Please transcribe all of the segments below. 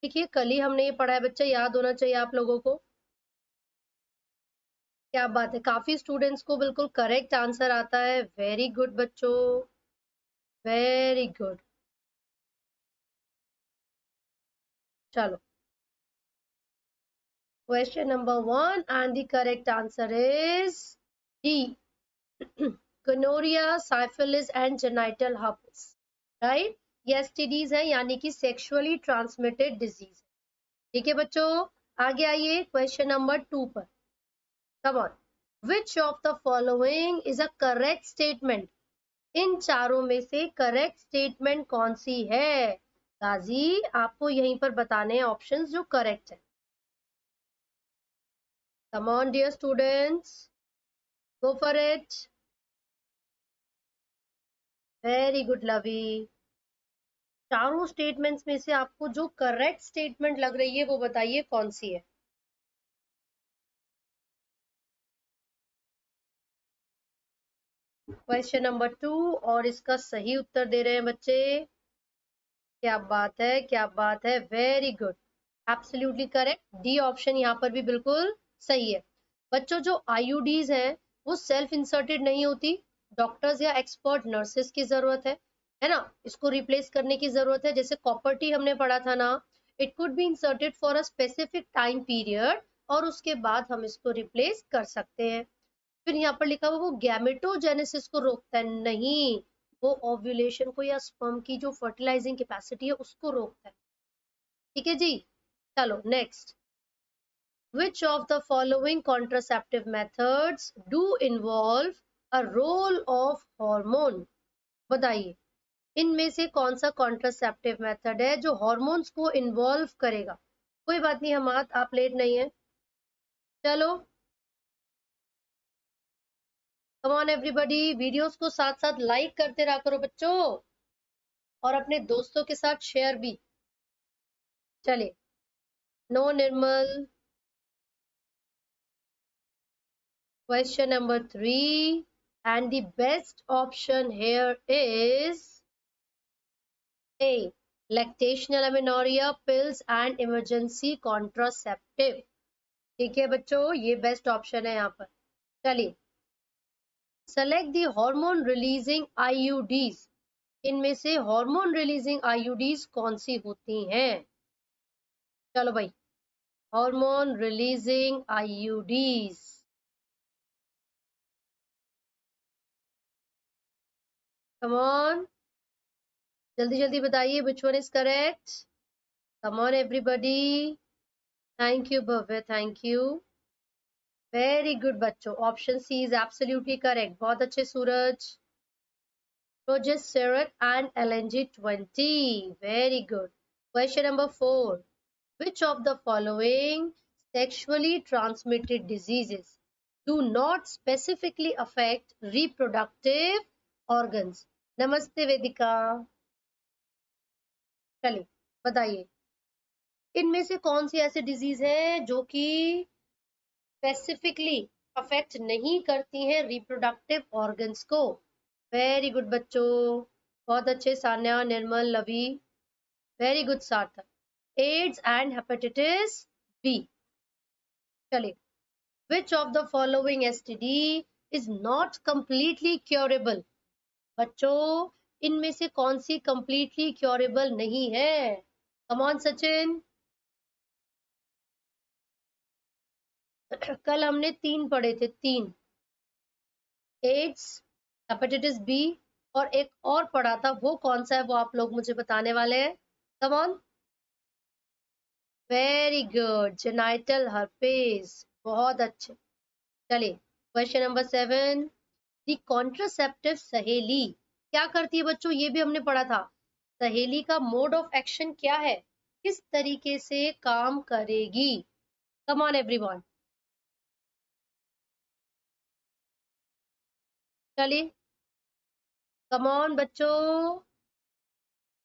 देखिए कल ही हमने ये पढ़ा है बच्चा, याद होना चाहिए आप लोगों को। क्या बात है, काफी स्टूडेंट्स को बिल्कुल करेक्ट आंसर आता है। वेरी गुड बच्चों, वेरी गुड। चलो, question number 1 and the correct answer is D, gonorrhoea, syphilis and genital herpes, right. ये एसटीडीज है, यानी कि सेक्सुअली ट्रांसमिटेड डिजीज। ठीक है बच्चों, आगे आइए क्वेश्चन नंबर 2 पर। Come on, which of the following is a correct statement? इन चारों में से करेक्ट स्टेटमेंट कौन सी है? गाजी, आपको यहीं पर बताने हैं ऑप्शंस जो करेक्ट है। Come on dear students, go for it. Very good Lavi. चारों स्टेटमेंट्स में से आपको जो करेक्ट स्टेटमेंट लग रही है वो बताइए कौन सी है। क्वेश्चन नंबर 2, और इसका सही उत्तर दे रहे हैं बच्चे। क्या बात है, क्या बात है, very good, absolutely correct. D option यहाँ पर भी बिल्कुल सही है। बच्चों जो आईयूडीज हैं वो सेल्फ इंसर्टेड नहीं होती, डॉक्टर्स या एक्सपर्ट नर्सेस की जरूरत है ना, इसको रिप्लेस करने की जरूरत है। जैसे कॉपर टी हमने पढ़ा था ना, it could be inserted for a specific time period और उसके बाद हम इसको रिप्लेस कर सकते हैं। फिर यहाँ पर लिखा हुआ वो गैमेटोजेनेसिस को रोकता है, नहीं, वो ओव्यूलेशन को या स्पर्म की जो फर्टिलाइजिंग कैपेसिटी है उसको रोकता है। ठीक है जी, चलो next. Which of the following contraceptive methods do involve a role of hormone? बताइए, इनमें से कौन सा कॉन्ट्रासेप्टिव मेथड है जो हॉर्मोन्स को इन्वॉल्व करेगा? कोई बात नहीं, हम आप लेट नहीं है। चलो, कम ऑन एवरीबॉडी, वीडियोस को साथ साथ लाइक करते रहा करो बच्चों, और अपने दोस्तों के साथ शेयर भी। चलिए, no Nirmal. Question number 3, and the best option here is A, lactational amenorrhea pills and emergency contraceptive। ठीक है बच्चों, ये बेस्ट ऑप्शन है यहाँ पर। चलिए, सेलेक्ट दी हार्मोन रिलीजिंग आईयूडीज। इनमें से हार्मोन रिलीजिंग आईयूडीज कौन सी होती हैं? चलो भाई, hormone releasing IUDs, come on, जल्दी जल्दी बताइए which one is correct. Come on everybody. Thank you Bhavya, thank you. Very good बच्चों, option C is absolutely correct. बहुत अच्छे सूरज। Progesterone and LNG20, very good. Question number 4, which of the following sexually transmitted diseases do not specifically affect reproductive organs? नमस्ते वेदिका, चलिए बताइए, इनमें से कौन सी ऐसी डिजीज है जो कि स्पेसिफिकली अफेक्ट नहीं करती हैं रिप्रोडक्टिव ऑर्गन्स को? वेरी गुड बच्चों, बहुत अच्छे, Sanya, Nirmal, Lavi, very good Sarthak. AIDS and hepatitis B. चलिए, which of the following STD is not completely curable? बच्चों, इनमें से कौन सी कंप्लीटली क्योरेबल नहीं है? Come on Sachin. कल हमने 3 पढ़े थे, 3, एड्स, हेपेटाइटिस बी, और एक और पढ़ा था, वो कौन सा है वो आप लोग मुझे बताने वाले हैं। कम on, very good, genital herpes, बहुत अच्छे। चलिए, क्वेश्चन नंबर 7, दी कॉन्ट्रासेप्टिव सहेली क्या करती है बच्चों? ये भी हमने पढ़ा था। सहेली का मोड ऑफ एक्शन क्या है, किस तरीके से काम करेगी? कम ऑन एवरीवन, चलिए, कम ऑन बच्चों,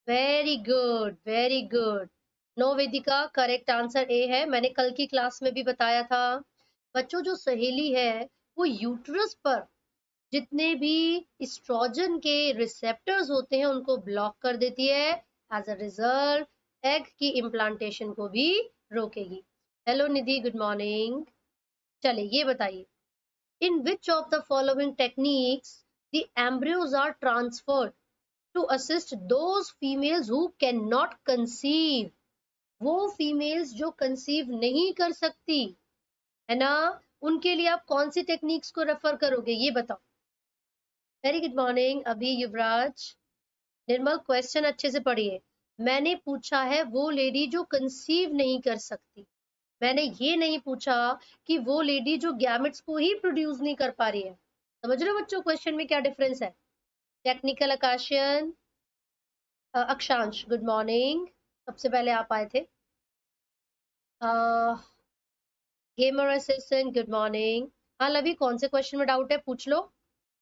very good, very good. No Vedika, correct answer A है, मैंने कल की क्लास में भी बताया था। बच्चों, जो सहेली है वो यूट्रस पर जितने भी एस्ट्रोजन के रिसेप्टर्स होते हैं उनको ब्लॉक कर देती है। एज अ रिजल्ट एग की इम्प्लांटेशन को भी रोकेगी। Hello Nidhi, good morning. चलिए ये बताइए, in which of the following techniques the embryos are transferred to assist those females who can not conceive. वो फीमेल्स जो कंसीव नहीं कर सकती है ना, उनके लिए आप कौन सी टेक्निक्स को रेफर करोगे, ये बताओ। वेरी गुड मॉर्निंग अभी, युवराज। निर्मल, क्वेश्चन अच्छे से पढ़िए। मैंने पूछा है वो लेडी जो कंसीव नहीं कर सकती, मैंने ये नहीं पूछा कि वो लेडी जो गैमेट्स को ही प्रोड्यूस नहीं कर पा रही है। समझ रहे हो बच्चों क्वेश्चन में क्या डिफरेंस है। टेक्निकल आकाशियन, अक्षांश गुड मॉर्निंग, सबसे पहले आप आए थे। Gamer assistant good morning. हाँ लवी, कौन से क्वेश्चन में डाउट है पूछ लो,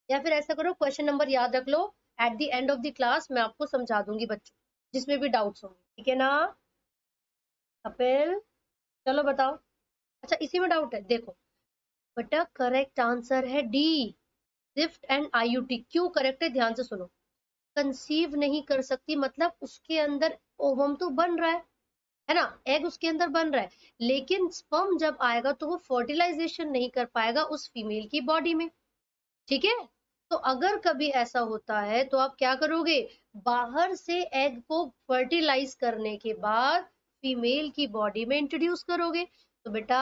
या फिर ऐसा करो क्वेश्चन नंबर याद रख लो, at the end of the class मैं आपको समझा दूंगी बच्चों, जिसमें भी डाउट्स होंगे, ठीक है ना। कपिल, चलो बताओ। अच्छा इसी में डाउट है, देखो बेटा करेक्ट आंसर है डी, स्विफ्ट एंड आईयूटी। क्यों करेक्ट है, ध्यान से सुनो। कंसीव नहीं कर सकती मतलब उसके अंदर ओवम तो बन रहा है ना, एग उसके अंदर बन रहा है, लेकिन स्पर्म जब आएगा तो वो फर्टिलाइजेशन नहीं कर पाएगा उस फीमेल की बॉडी में, ठीक है। तो अगर कभी ऐसा होता है तो आप क्या करोगे, बाहर से एग को फर्टिलाइज करने के बाद फीमेल की बॉडी में इंट्रोड्यूस करोगे। तो बेटा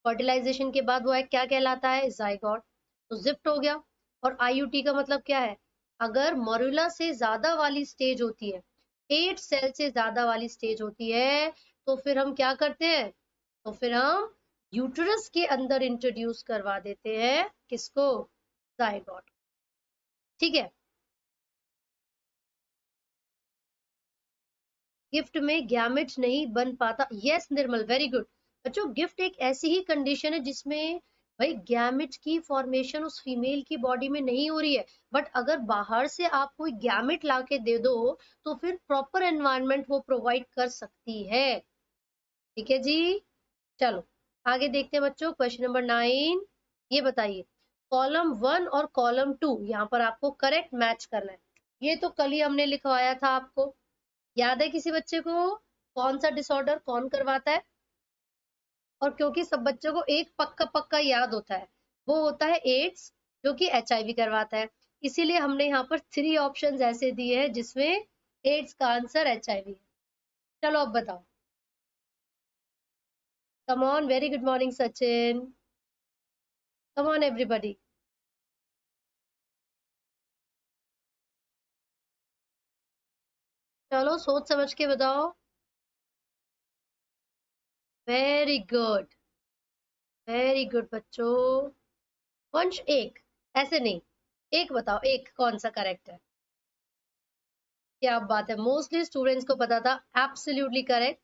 फर्टिलाइजेशन के बाद वो एग क्या कहलाता है, जाइगोट। तो जिफ्ट हो गया। और आईयूटी का मतलब क्या है, अगर मोरुला से ज्यादा वाली स्टेज होती है, 8 सेल से ज्यादा वाली स्टेज होती है, तो फिर हम क्या करते हैं, तो फिर हम यूटरस के अंदर इंट्रोड्यूस करवा देते हैं किसको, जाइगोट, ठीक है। गिफ्ट में गैमेट नहीं बन पाता, यस निर्मल वेरी गुड। बच्चों गिफ्ट एक ऐसी ही कंडीशन है जिसमें भाई गैमेट की फॉर्मेशन उस फीमेल की बॉडी में नहीं हो रही है, बट अगर बाहर से आप कोई गैमेट ला के दे दो तो फिर प्रॉपर एनवायरनमेंट वो प्रोवाइड कर सकती है, ठीक है जी। चलो आगे देखते हैं बच्चों, क्वेश्चन नंबर 9। ये बताइए, कॉलम 1 और कॉलम 2 यहाँ पर आपको करेक्ट मैच करना है। ये तो कल ही हमने लिखवाया था आपको, याद है किसी बच्चे को, कौन सा डिसऑर्डर कौन करवाता है। और क्योंकि सब बच्चों को एक पक्का पक्का याद होता है, वो होता है एड्स, जो कि एचआईवी करवाता है, इसीलिए हमने यहाँ पर 3 ऑप्शंस ऐसे दिए हैं जिसमें एड्स का आंसर एचआईवी है। चलो अब बताओ, कम on, very good morning Sachin, come on everybody. चलो सोच समझ के बताओ। वेरी गुड, वेरी गुड बच्चों। वंश एक, ऐसे नहीं, एक बताओ, एक कौन सा करेक्ट है। क्या बात है, मोस्टली स्टूडेंट्स को पता था, एब्सोल्युटली करेक्ट,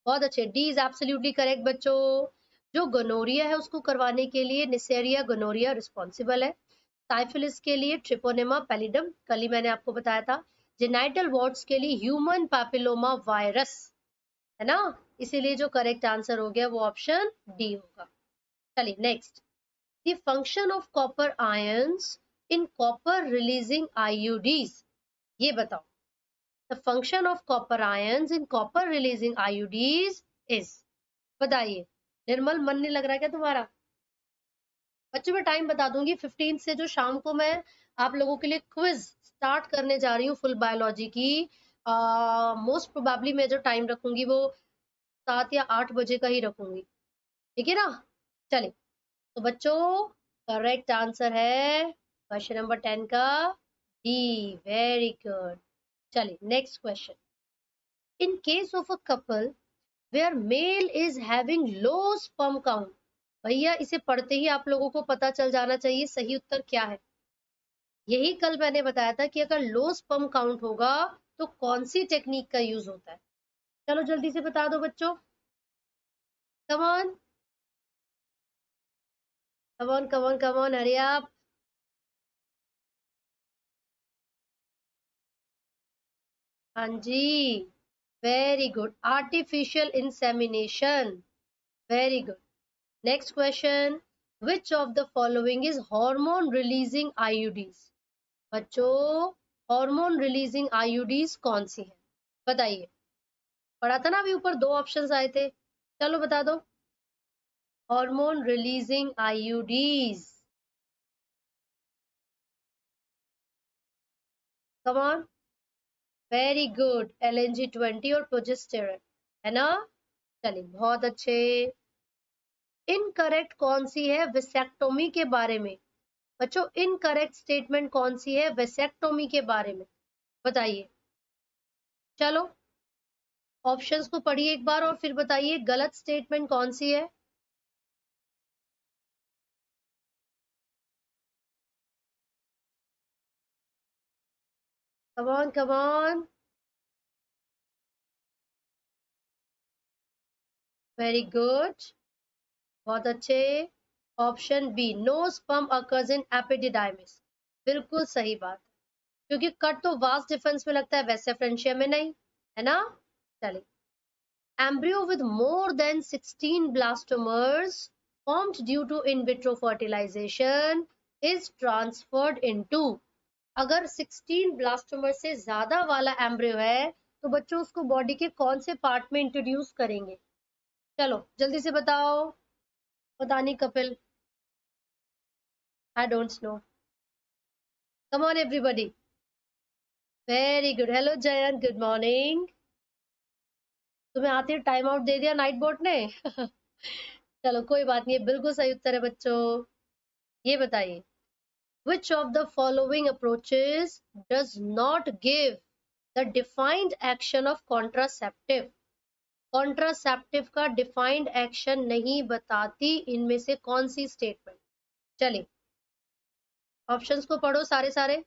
बहुत अच्छे, डी इज एब्सोल्युटली करेक्ट बच्चों। जो गोनोरिया है उसको करवाने के लिए निसेरिया गोनोरिया रिस्पॉन्सिबल है, साइफिलिस के लिए ट्रिपोनेमा पैलिडम, कल ही मैंने आपको बताया था, जेनाइटल वॉर्ड्स के लिए ह्यूमन पैपिलोमा वायरस, है ना। इसीलिए जो करेक्ट आंसर हो गया वो ऑप्शन डी होगा। चलिए next, the function of copper ions in copper releasing IUDs, ये बताओ। The function of copper ions in copper releasing IUDs is, बताइए। निर्मल मन नहीं लग रहा है क्या तुम्हारा। बच्चों मैं टाइम बता दूंगी, 15 से जो शाम को मैं आप लोगों के लिए क्विज स्टार्ट करने जा रही हूँ फुल बायोलॉजी की, मोस्ट प्रोबेबली मैं जो टाइम रखूंगी वो 7 या 8 बजे का ही रखूंगी, ठीक है ना। चलिए, तो बच्चों करेक्ट आंसर है क्वेश्चन नंबर 10 का डी, वेरी गुड। चलिए next question, in case of a couple where male is having low sperm count, भैया इसे पढ़ते ही आप लोगों को पता चल जाना चाहिए सही उत्तर क्या है। यही कल मैंने बताया था कि अगर लो स्पर्म काउंट होगा तो कौन सी टेक्निक का यूज होता है। चलो जल्दी से बता दो बच्चों, come on come on come on come on, Hari आप। हाँ जी, very good, artificial insemination, very good. Next question, which of the following is hormone releasing IUDs, बच्चों हार्मोन रिलीजिंग आईयूडीज कौन सी है, बताइए। पढ़ा था ना अभी ऊपर, 2 ऑप्शंस आए थे। चलो बता दो। Hormone releasing IUDs, come on, very good, LNG-20 और प्रोजेस्टेरॉन, है ना। चलिए बहुत अच्छे। इनकरेक्ट कौन सी है वेसेक्टोमी के बारे में? बच्चों इनकरेक्ट स्टेटमेंट कौन सी है वेसेक्टोमी के बारे में, बताइए। चलो ऑप्शंस को पढ़िए एक बार और फिर बताइए गलत स्टेटमेंट कौन सी है। Come on come on, very good, बहुत अच्छे। Option B, no sperm occurs in epididymis, बिल्कुल सही बात, क्योंकि कट तो वास्ट डिफरेंस में लगता है, वैसे फ्रेंशिया में नहीं, है ना। चलिए, embryo with more than 16 blastomeres formed due to in vitro fertilization is transferred into, अगर 16 ब्लास्टोमर से ज्यादा वाला एम्ब्रियो है तो बच्चों उसको बॉडी के कौन से पार्ट में इंट्रोड्यूस करेंगे? चलो जल्दी से बताओ, पता नहीं Kapil, I don't know, come on everybody, very good, hello Jayant, good morning. तुम्हें आते टाइम आउट दे दिया नाइट बोट ने चलो कोई बात नहीं, बिल्कुल सही उत्तर है बच्चों। ये बताइए, which of the following approaches does not give the defined action of contraceptive? Contraceptive का डिफाइंड एक्शन नहीं बताती इनमें से कौन सी स्टेटमेंट? चलिए ऑप्शंस को पढ़ो सारे सारे,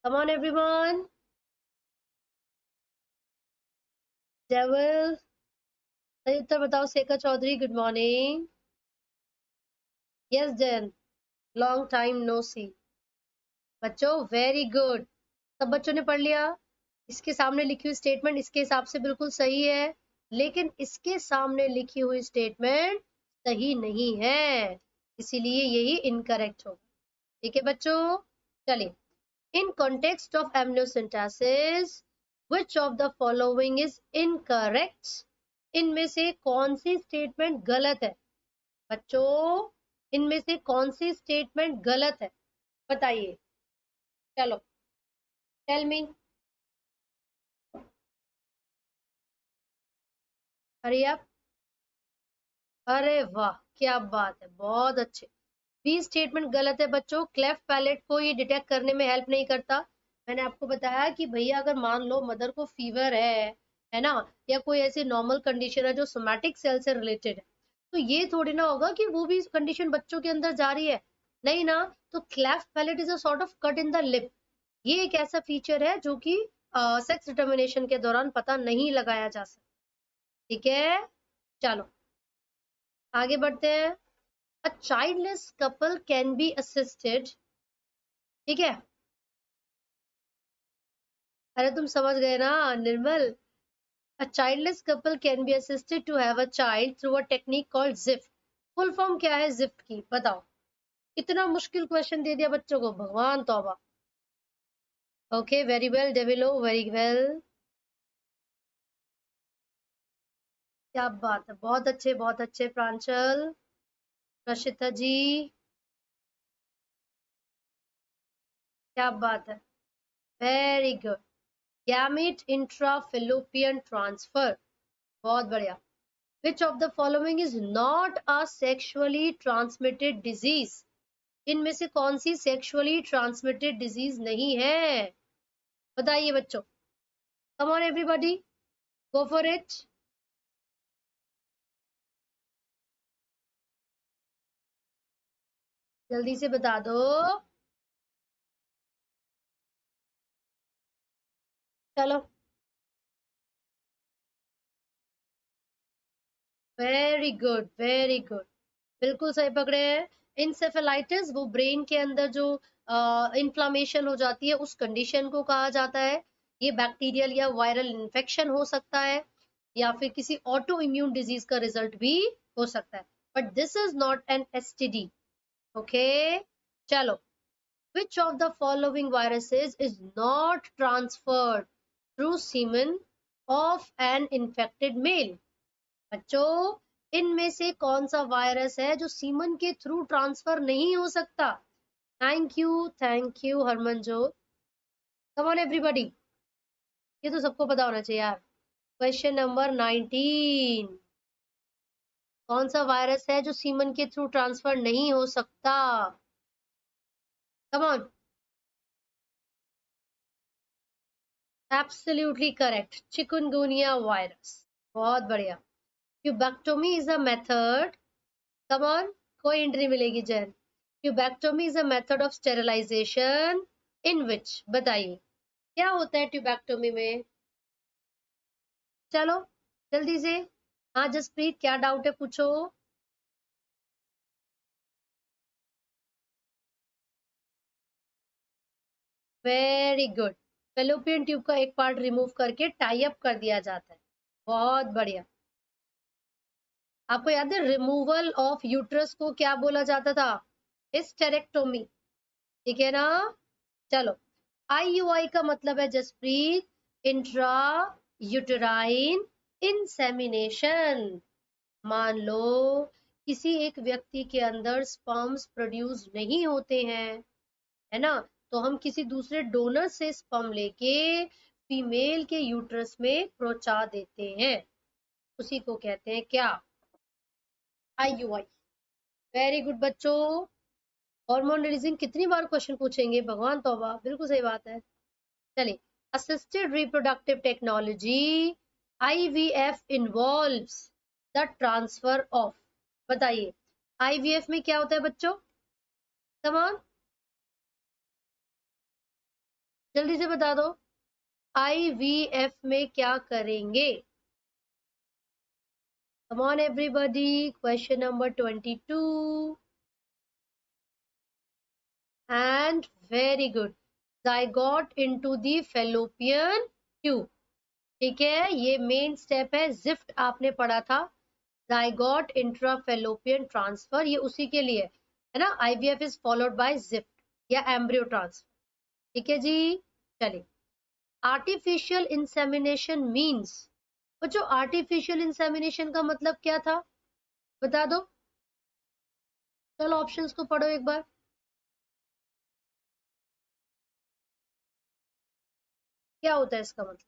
कम ऑन एवरीवन। डेविल, सही उत्तर बताओ। Shekhar Chaudhary, good morning. Yes Jain, long time no see. बच्चों वेरी गुड, सब बच्चों ने पढ़ लिया। इसके सामने लिखी हुई स्टेटमेंट इसके हिसाब से बिल्कुल सही है, लेकिन इसके सामने लिखी हुई स्टेटमेंट सही नहीं है, इसीलिए यही इनकरेक्ट होगा। ठीक है बच्चों, चलिए, in context of amniocentesis which of the following is incorrect? इनमें से कौन सी स्टेटमेंट गलत है बच्चों? इनमें से कौन सी स्टेटमेंट गलत है, बताइए। चलो टेल मी, हरी आप। अरे वाह क्या बात है, बहुत अच्छे। बी स्टेटमेंट गलत है बच्चों, क्लेफ्ट पैलेट को ये डिटेक्ट करने में हेल्प नहीं करता। मैंने आपको बताया कि भैया अगर मान लो मदर को फीवर है ना, या कोई ऐसी नॉर्मल कंडीशन है जो सोमैटिक सेल से रिलेटेड है, तो ये थोड़ी ना होगा कि वो भी कंडीशन बच्चों के अंदर जा रही है, नहीं ना। तो cleft palate is a sort of cut in the lip, ये एक ऐसा फीचर है जो कि सेक्स डिटर्मिनेशन के दौरान पता नहीं लगाया जा सकता। ठीक है, चलो आगे बढ़ते हैं। A childless couple can be assisted, ठीक है, अरे तुम समझ गए ना Nirmal. A childless couple can be assisted to have a child through a technique called ZIFT. Full form क्या है जिफ्ट की, बताओ। इतना मुश्किल क्वेश्चन दे दिया बच्चों को, भगवान तौबा। ओके वेरी वेल डेविलो, वेरी वेल, क्या बात है, बहुत अच्छे प्रांशल, प्रशिता जी, क्या बात है, वेरी गुड। गैमीट इंट्राफिलोपियन ट्रांसफर, बहुत बढ़िया। Which of the following is not a sexually transmitted disease? इनमें से कौन सी सेक्सुअली ट्रांसमिटेड डिजीज नहीं है, बताइए बच्चों। Come on everybody, go for it, जल्दी से बता दो। चलो वेरी गुड वेरी गुड, बिल्कुल सही पकड़े हैं। इंसेफेलाइटिस वो ब्रेन के अंदर जो इन्फ्लामेशन हो जाती है उस कंडीशन को कहा जाता है। ये बैक्टीरियल या वायरल इन्फेक्शन हो सकता है, या फिर किसी ऑटो इम्यून डिजीज का रिजल्ट भी हो सकता है, but this is not an STD. Okay चलो Which of the following viruses is not transferred through semen of an infected male? बच्चों, इनमें से कौन सा वायरस है जो सीमन के थ्रू ट्रांसफर नहीं हो सकता? Thank you Harmanjot. Come on everybody, ये तो सबको पता होना चाहिए यार। क्वेश्चन नंबर 19, कौन सा वायरस है जो सीमन के थ्रू ट्रांसफर नहीं हो सकता? Come on. Absolutely correct, chikungunya virus. बहुत बढ़िया। Tubectomy is a method, come on, कोई एंट्री मिलेगी Jain. Tubectomy is a method of sterilisation in which, बताइए क्या होता है ट्यूबैक्टोमी में? चलो जल्दी से। हाँ जसप्रीत, क्या डाउट है पूछो। Very good. फेलोपियन ट्यूब का एक पार्ट रिमूव करके टाई अप कर दिया जाता है। बहुत बढ़िया। आपको याद है रिमूवल ऑफ यूट्रस को क्या बोला जाता था? हिस्टेरेक्टोमी, ठीक है ना? चलो, IUI का मतलब है जसप्रीत, इंट्रा यूटेराइन इंसेमिनेशन। मान लो किसी एक व्यक्ति के अंदर स्पर्म्स प्रोड्यूस नहीं होते हैं, है ना, तो हम किसी दूसरे डोनर से स्पर्म लेके फीमेल के यूट्रस में पहुंचा देते हैं, उसी को कहते हैं क्या? IUI। वेरी गुड बच्चों। हार्मोन रिलीजिंग कितनी बार क्वेश्चन पूछेंगे, भगवान तौबा, बिल्कुल सही बात है। चलिए, assisted reproductive technology IVF involves the transfer of, बताइए IVF में क्या होता है बच्चों? कमान, जल्दी से बता दो, IVF में क्या करेंगे? Come on everybody, question number 22 and very good, zygote into the fallopian tube, ठीक है, ये मेन स्टेप है, जिफ्ट आपने पढ़ा था, जाइगोट इंट्राफेलोपियन ट्रांसफर, ये उसी के लिए है ना। IVF is followed by GIFT या एम्ब्रियो ट्रांसफर, ठीक है जी। चलिए, आर्टिफिशियल इंसेमिनेशन मींस, बच्चों आर्टिफिशियल इंसेमिनेशन का मतलब क्या था, बता दो। चलो ऑप्शंस को पढ़ो एक बार। क्या होता है इसका मतलब?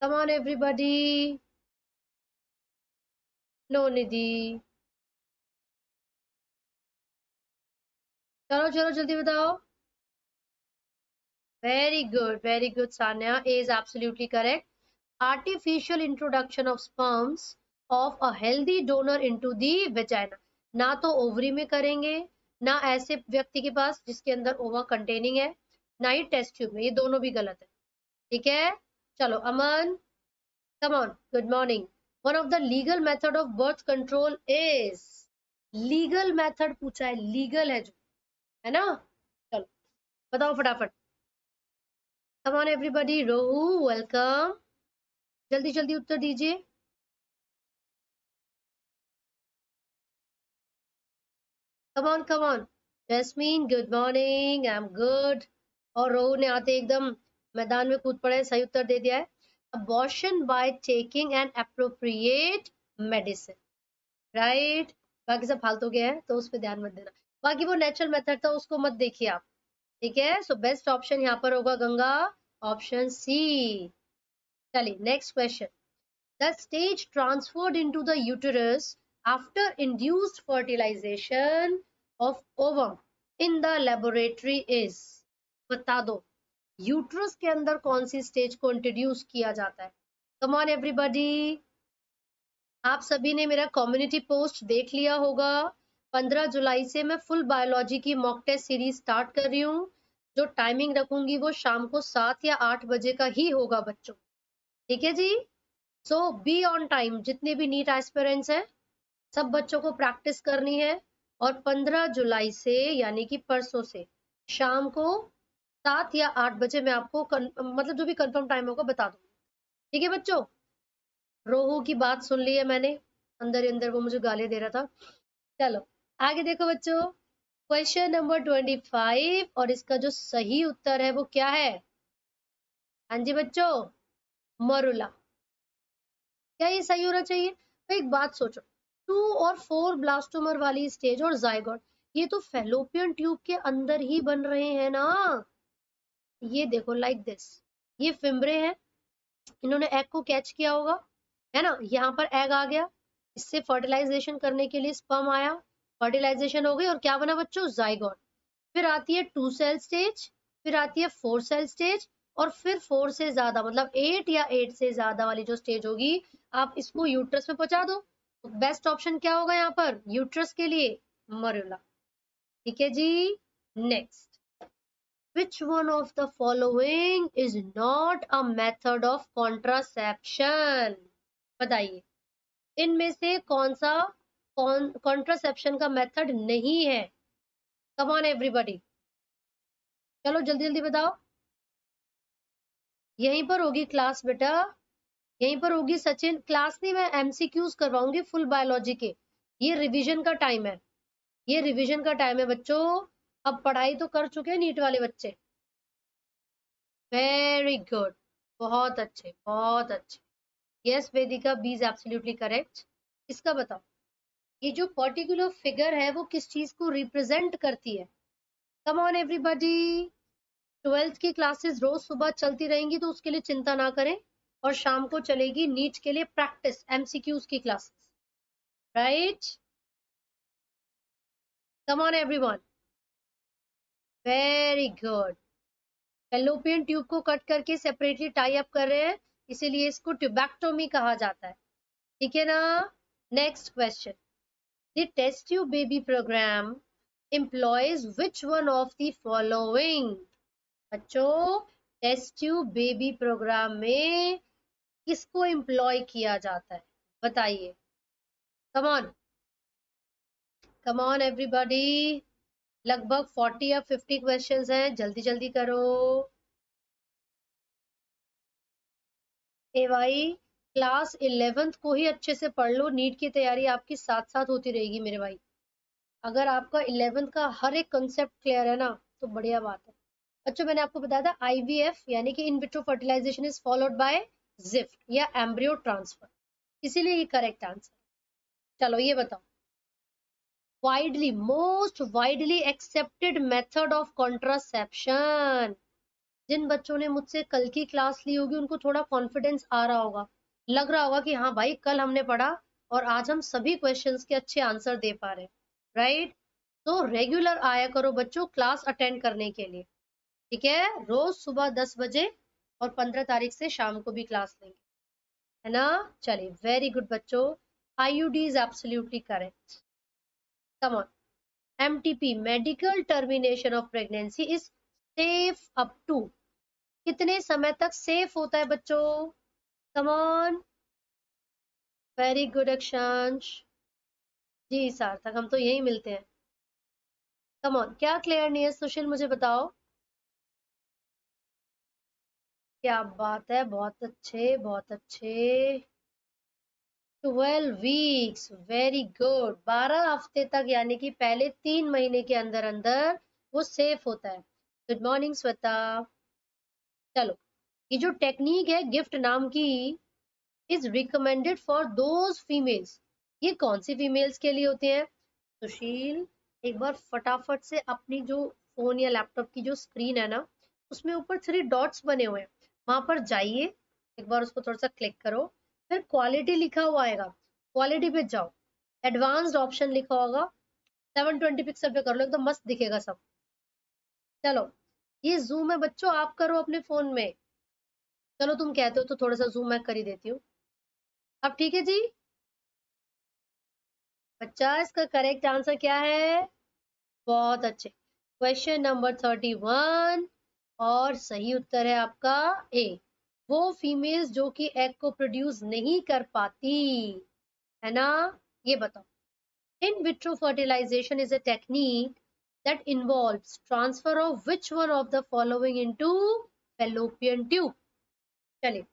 Come on everybody, no Nidhi, चलो चलो जल्दी बताओ। Very good Sanya, is absolutely correct. Artificial introduction of sperms of a healthy donor into the vagina, ना तो ओवरी में करेंगे, ना ऐसे व्यक्ति के पास जिसके अंदर ओवा कंटेनिंग है, ना ही टेस्ट ट्यूब में, ये दोनों भी गलत है, ठीक है। चलो Aman, come on, good morning. One of the legal method of birth control is, legal method पूछा है, लीगल है जो, है ना। चलो बताओ फटाफट। कम ऑन एवरीबॉडी, रोहू वेलकम, जल्दी जल्दी उत्तर दीजिए। Come on jasmine, good morning, I am good. और रोहू ने आते एकदम मैदान में कूद पड़े, सही उत्तर दे दिया है, abortion by taking an appropriate medicine, right. बाकी सब फालतू के हैं तो उस पर ध्यान मत देना, बाकी वो नेचुरल मेथड था, उसको मत देखिए आप, ठीक है। सो बेस्ट ऑप्शन यहाँ पर होगा गंगा, ऑप्शन सी। चलिए next question, the stage transferred into the uterus after induced fertilisation of ovum in the laboratory is, बता दो यूट्रस के अंदर कौन सी स्टेज को इंट्रोड्यूस किया जाता है? कम ऑन एवरीबॉडी, आप सभी ने मेरा कम्युनिटी पोस्ट देख लिया होगा। 15 जुलाई से मैं फुल बायोलॉजी की मॉक टेस्ट सीरीज स्टार्ट कर रही हूँ, जो टाइमिंग रखूंगी वो शाम को 7 या 8 बजे का ही होगा बच्चों, ठीक है जी। सो बी ऑन टाइम, जितने भी नीट एस्पिरेंट्स हैं सब बच्चों को प्रैक्टिस करनी है, और 15 जुलाई से यानी कि परसों से शाम को 7 या 8 बजे मैं आपको मतलब जो भी कंफर्म टाइम होगा बता दूंगी, ठीक है बच्चों। रोहू की बात सुन ली है मैंने, अंदर ही अंदर वो मुझे गाली दे रहा था। चलो आगे देखो बच्चों, क्वेश्चन नंबर 25 और इसका जो सही उत्तर है वो क्या है? हाँ जी बच्चों, मरुला। क्या ये सही होना चाहिए? तो एक बात सोचो, 2 और 4 ब्लास्टोमर वाली स्टेज और जाइगोट, ये तो फेलोपियन ट्यूब के अंदर ही बन रहे हैं ना। ये देखो लाइक दिस, ये फिम्बरे हैं, इन्होंने एग को कैच किया होगा, है ना, यहाँ पर एग आ गया, इससे फर्टिलाइजेशन करने के लिए स्पर्म आया, फर्टिलाइजेशन हो गई और क्या बना बच्चों? जाइगोट। फिर आती है 2 सेल स्टेज, फिर आती है 4 सेल स्टेज, और फिर 4 से ज्यादा मतलब 8 या 8 से ज्यादा वाली जो स्टेज होगी, आप इसको यूट्रस में पहुंचा दो। तो बेस्ट ऑप्शन क्या होगा यहाँ पर यूट्रस के लिए? मरुला। ठीक है जी। Next, which one of the following is not a method of contraception? बताइए, इनमें से कौन सा कॉन्ट्रासेप्शन का मेथड नहीं है? कम ऑन एवरीबॉडी, चलो जल्दी जल्दी बताओ। यहीं पर होगी क्लास बेटा, यहीं पर होगी सचिन। क्लास नहीं, मैं एमसीक्यूज करवाऊंगी फुल बायोलॉजी के। ये रिवीजन का टाइम है, ये रिवीजन का टाइम है बच्चों। अब पढ़ाई तो कर चुके हैं नीट वाले बच्चे। वेरी गुड, बहुत अच्छे बहुत अच्छे। Yes Vedika, B is absolutely correct. इसका बताओ, ये जो पर्टिकुलर फिगर है वो किस चीज को रिप्रेजेंट करती है? कम ऑन एवरीबॉडी, 12th की क्लासेस रोज सुबह चलती रहेंगी तो उसके लिए चिंता ना करें, और शाम को चलेगी नीट के लिए प्रैक्टिस एमसीक्यूज की classes, right? Come on everyone, very good. Fallopian tube को कट करके सेपरेटली टाई अप कर रहे हैं, इसीलिए इसको ट्यूबैक्टोमी कहा जाता है। ठीक है ना? Next question, the test tube baby programme employs which one of the following? बच्चों, टेस्ट ट्यूब बेबी प्रोग्राम में किसको एम्प्लॉय किया जाता है? बताइए। Come on, come on everybody, लगभग 40 या 50 क्वेश्चंस हैं, जल्दी जल्दी करो। ए भाई, क्लास 11th को ही अच्छे से पढ़ लो, नीट की तैयारी आपकी साथ साथ होती रहेगी मेरे भाई। अगर आपका 11th का हर एक कंसेप्ट क्लियर है ना, तो बढ़िया बात है। बच्चों मैंने आपको बताया था आईवीएफ यानी कि in vitro fertilisation is followed by GIFT या एम्ब्रियो ट्रांसफर, इसीलिए ये करेक्ट आंसर। चलो ये बताओ, widely most widely accepted method of contraception. जिन बच्चों ने मुझसे कल की क्लास ली होगी उनको थोड़ा कॉन्फिडेंस आ रहा होगा, लग रहा होगा कि हाँ भाई कल हमने पढ़ा और आज हम सभी क्वेश्चंस के अच्छे आंसर दे पा रहे हैं, राइट? तो रेगुलर आया करो बच्चों क्लास अटेंड करने के लिए, ठीक है? रोज सुबह 10 बजे और 15 तारीख से शाम को भी क्लास लेंगे, है ना? चलिए वेरी गुड बच्चों, IUD is absolutely correct. Come on, MTP medical termination of pregnancy is safe up to, कितने समय तक सेफ होता है बच्चों? कम ऑन, वेरी गुड अक्षांश। जी सार्थक, हम तो यही मिलते हैं। कम ऑन, क्या क्लियर नहीं है सुशील मुझे बताओ। क्या बात है, बहुत अच्छे बहुत अच्छे। 12 वीक्स, वेरी गुड। 12 हफ्ते तक यानी कि पहले 3 महीने के अंदर अंदर वो सेफ होता है। Good morning Shweta. चलो, ये जो टेक्निक है गिफ्ट नाम की is recommended for those females, ये कौन सी फीमेल्स के लिए होते हैं? सुशील, एक बार फटाफट से अपनी जो फोन या लैपटॉप की जो स्क्रीन है ना, उसमें ऊपर 3 डॉट्स बने हुए हैं, वहां पर जाइए, एक बार उसको थोड़ा सा क्लिक करो, फिर क्वालिटी लिखा हुआ आएगा, क्वालिटी पे जाओ, एडवांस्ड ऑप्शन लिखा होगा, 720 पिक्सल पे कर लो, एकदम मस्त दिखेगा सब। चलो, ये जूम है बच्चों, आप करो अपने फोन में। चलो तुम कहते हो तो थोड़ा सा जूम मैं कर ही देती हूँ। अब ठीक है जी बच्चा, इसका करेक्ट आंसर क्या है? बहुत अच्छे, क्वेश्चन नंबर 31 और सही उत्तर है आपका ए, वो फीमेल्स जो कि एग को प्रोड्यूस नहीं कर पाती, है ना? ये बताओ, in vitro fertilisation is a technique that involves transfer of which one of the following into fallopian tube? चलिए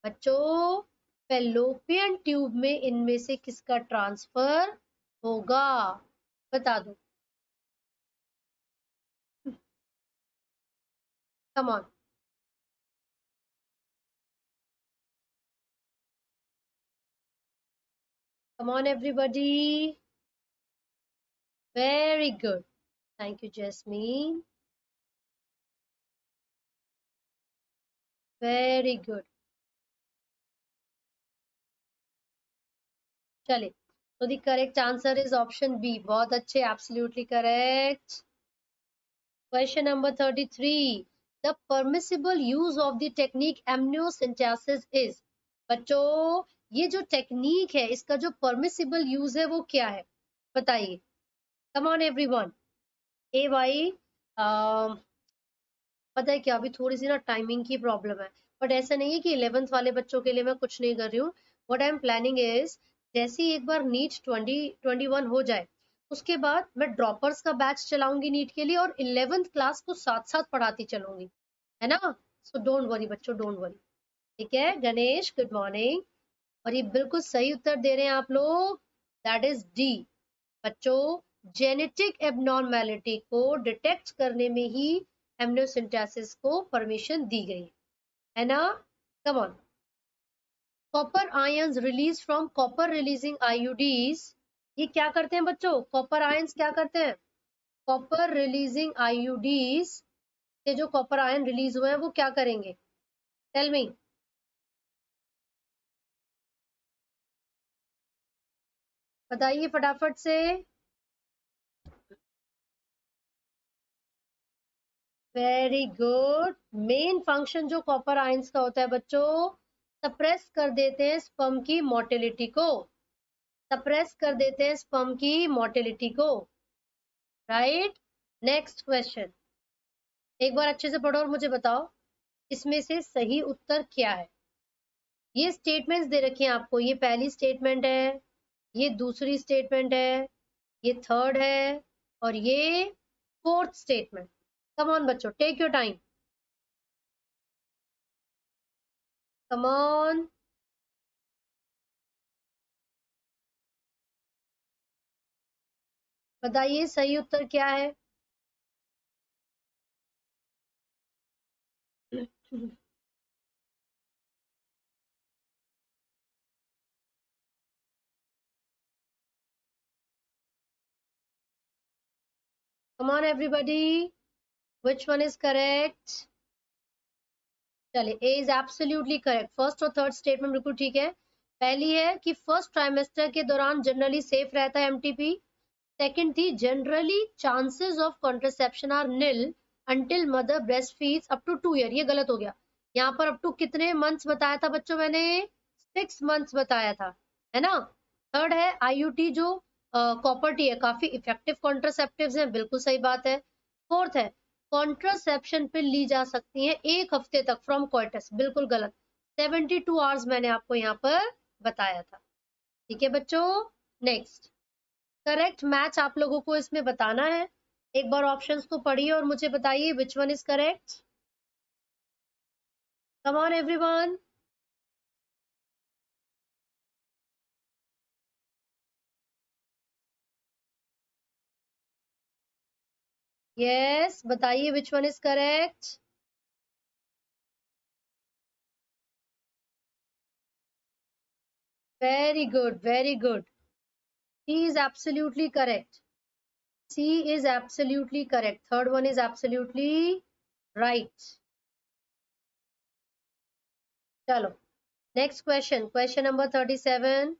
बच्चों, फेलोपियन ट्यूब में इनमें से किसका ट्रांसफर होगा? बता दो। Come on. Come on everybody. Very good. Thank you Jasmine. Very good. चलिए, तो the correct answer is option B. बहुत अच्छे, absolutely correct. Question number 33, the permissible use of the technique amniocentesis is. बच्चों, ये जो टेक्निक है इसका जो परमिसिबल यूज है वो क्या है? बताइए। Come on everyone. ए भाई, पता है क्या, अभी थोड़ी सी ना टाइमिंग की प्रॉब्लम है, बट ऐसा नहीं है कि 11th वाले बच्चों के लिए मैं कुछ नहीं कर रही हूँ। What I am planning is, जैसे ही एक बार नीट 2021 हो जाए उसके बाद मैं ड्रॉपर्स का बैच चलाऊंगी नीट के लिए, और 11th क्लास को साथ साथ पढ़ाती चलूंगी, है ना? सो डोंट वरी बच्चों, डोंट वरी। ठीक है गणेश, गुड मॉर्निंग। और ये बिल्कुल सही उत्तर दे रहे हैं आप लोग, दैट इज डी। बच्चों, जेनेटिक एबनॉर्मेलिटी को डिटेक्ट करने में ही एमनियोसिंथेसिस को परमिशन दी गई है ना? Come on. Copper ions release from copper releasing IUDs, ये क्या करते हैं बच्चों? कॉपर आयंस क्या करते हैं? कॉपर रिलीजिंग आईयूडीज से जो कॉपर आयन रिलीज हुए हैं वो क्या करेंगे? Tell me. बताइए फटाफट से। Very good. मेन फंक्शन जो कॉपर आयंस का होता है बच्चों, सप्रेस कर देते हैं स्पर्म की मोटिलिटी को, सप्रेस कर देते हैं स्पर्म की मोटिलिटी को, राइट? नेक्स्ट क्वेश्चन, एक बार अच्छे से पढ़ो और मुझे बताओ इसमें से सही उत्तर क्या है? ये स्टेटमेंट्स दे रखी हैं आपको, ये पहली स्टेटमेंट है, ये दूसरी स्टेटमेंट है, ये थर्ड है, और ये फोर्थ स्टेटमेंट। कम ऑन बच्चों, take your time. Come on. बताइए सही उत्तर क्या है? Come on everybody, which one is correct? चलिए, ए इज एब्सोल्युटली करेक्ट। फर्स्ट और थर्ड स्टेटमेंट बिल्कुल ठीक है। पहली है कि फर्स्ट ट्राइमेस्टर के दौरान जनरली सेफ रहता है एमटीपी। सेकंड थी generally chances of contraception are nil until mother breast feeds up to 2 year. ये गलत हो गया, यहाँ पर अप टू कितने मंथ्स बताया था बच्चों? मैंने 6 मंथ्स बताया था, है ना? थर्ड है आईयूटी जो कॉपर टी है, काफी इफेक्टिव कॉन्ट्रासेप्टिव्स हैं, बिल्कुल सही बात है। फोर्थ है कॉन्ट्रासेप्शन पे ली जा सकती है 1 हफ्ते तक फ्रॉम कोइटस, बिल्कुल गलत। 72 आवर्स मैंने आपको यहाँ पर बताया था। ठीक है बच्चों, नेक्स्ट करेक्ट मैच आप लोगों को इसमें बताना है। एक बार ऑप्शंस को पढ़िए और मुझे बताइए which one is correct. Come on everyone. Yes, बताइए which one is correct. Very good, very good. C is absolutely correct. C is absolutely correct. Third one is absolutely right. चलो next question, question number 37,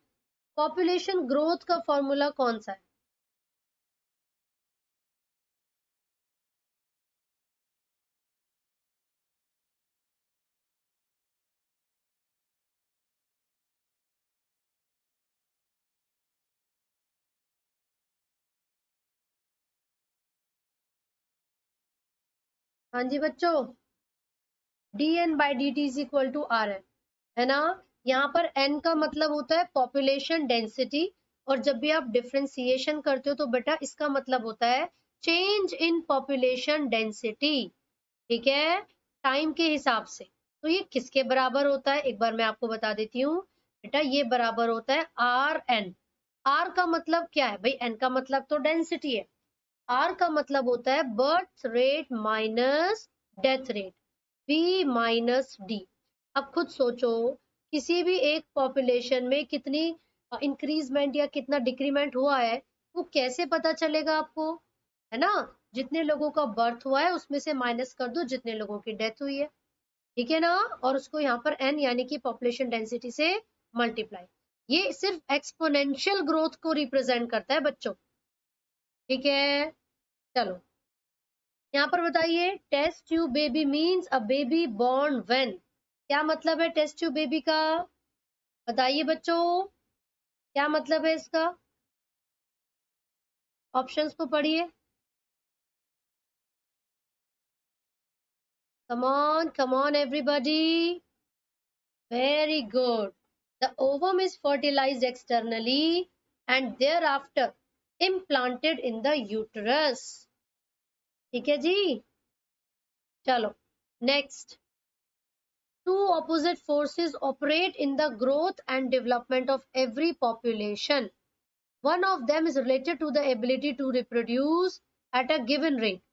population growth का formula कौन सा है? हाँ जी बच्चों, dn/dt is equal to are है ना? यहाँ पर n का मतलब होता है पॉपुलेशन डेंसिटी, और जब भी आप डिफरेंशिएशन करते हो तो बेटा इसका मतलब होता है चेंज इन पॉपुलेशन डेंसिटी। ठीक है, टाइम के हिसाब से। तो ये किसके बराबर होता है एक बार मैं आपको बता देती हूँ। बेटा ये बराबर होता है आर एन। आर का मतलब क्या है भाई? एन का मतलब तो डेंसिटी है। आर का मतलब होता है birth rate minus death rate, B minus D. अब खुद सोचो, किसी भी एक पॉपुलेशन में कितनी इंक्रीजमेंट या कितना डिक्रीमेंट हुआ है, वो कैसे पता चलेगा आपको? है ना? जितने लोगों का बर्थ हुआ है उसमें से माइनस कर दो जितने लोगों की डेथ हुई है, ठीक है ना? और उसको यहाँ पर एन यानी कि पॉपुलेशन डेंसिटी से मल्टीप्लाई। ये सिर्फ एक्सपोनेंशियल ग्रोथ को रिप्रेजेंट करता है बच्चों, ठीक है? चलो यहाँ पर बताइए, test tube baby means a baby born when. क्या मतलब है टेस्ट ट्यूब बेबी का? बताइए बच्चों, क्या मतलब है इसका? ऑप्शंस को पढ़िए। कम on everybody. Very good. The ovum is fertilized externally and thereafter implanted in the uterus. ठीक है जी? चलो next. Two opposite forces operate in the growth and development of every population. One of them is related to the ability to reproduce at a given rate.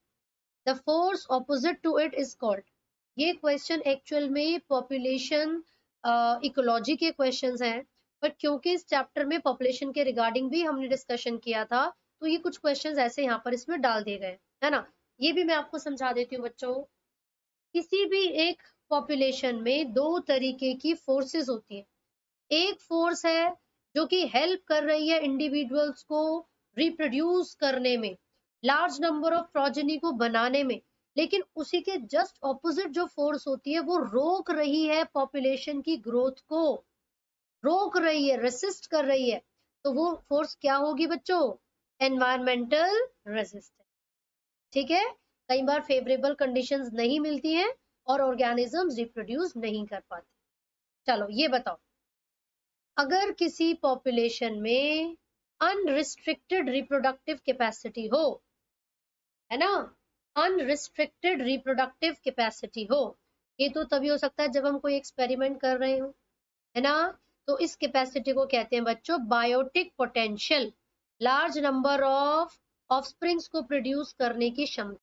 The force opposite to it is called. ये question actual में population ecology के questions हैं, पर क्योंकि इस chapter में population के regarding भी हमने डिस्कशन किया था, तो ये कुछ क्वेश्चंस ऐसे यहाँ पर इसमें डाल दिए गए, है ना? ये भी मैं आपको समझा देती हूँ बच्चों। किसी भी एक पॉपुलेशन में दो तरीके की फोर्सेस होती है। एक फोर्स है जो कि हेल्प कर रही है इंडिविजुअल्स को रिप्रोड्यूस करने में, लार्ज नंबर ऑफ प्रोजेनी को बनाने में, लेकिन उसी के जस्ट ऑपोजिट जो फोर्स होती है वो रोक रही है पॉपुलेशन की ग्रोथ को, रोक रही है, रेसिस्ट कर रही है। तो वो फोर्स क्या होगी बच्चों? एनवायरमेंटल रेजिस्टेंस, ठीक है? कई बार फेवरेबल कंडीशंस नहीं मिलती हैं और ऑर्गेनिजम्स रिप्रोड्यूस नहीं कर पाते। चलो ये बताओ, अगर किसी पॉपुलेशन में अनरिस्ट्रिक्टेड रिप्रोडक्टिव कैपेसिटी हो, है ना? अनरिस्ट्रिक्टेड रिप्रोडक्टिव कैपेसिटी हो, ये तो तभी हो सकता है जब हम कोई एक्सपेरिमेंट कर रहे हो, है ना? तो इस कैपेसिटी को कहते हैं बच्चों biotic potential. Large number of offsprings को प्रोड्यूस करने की क्षमता।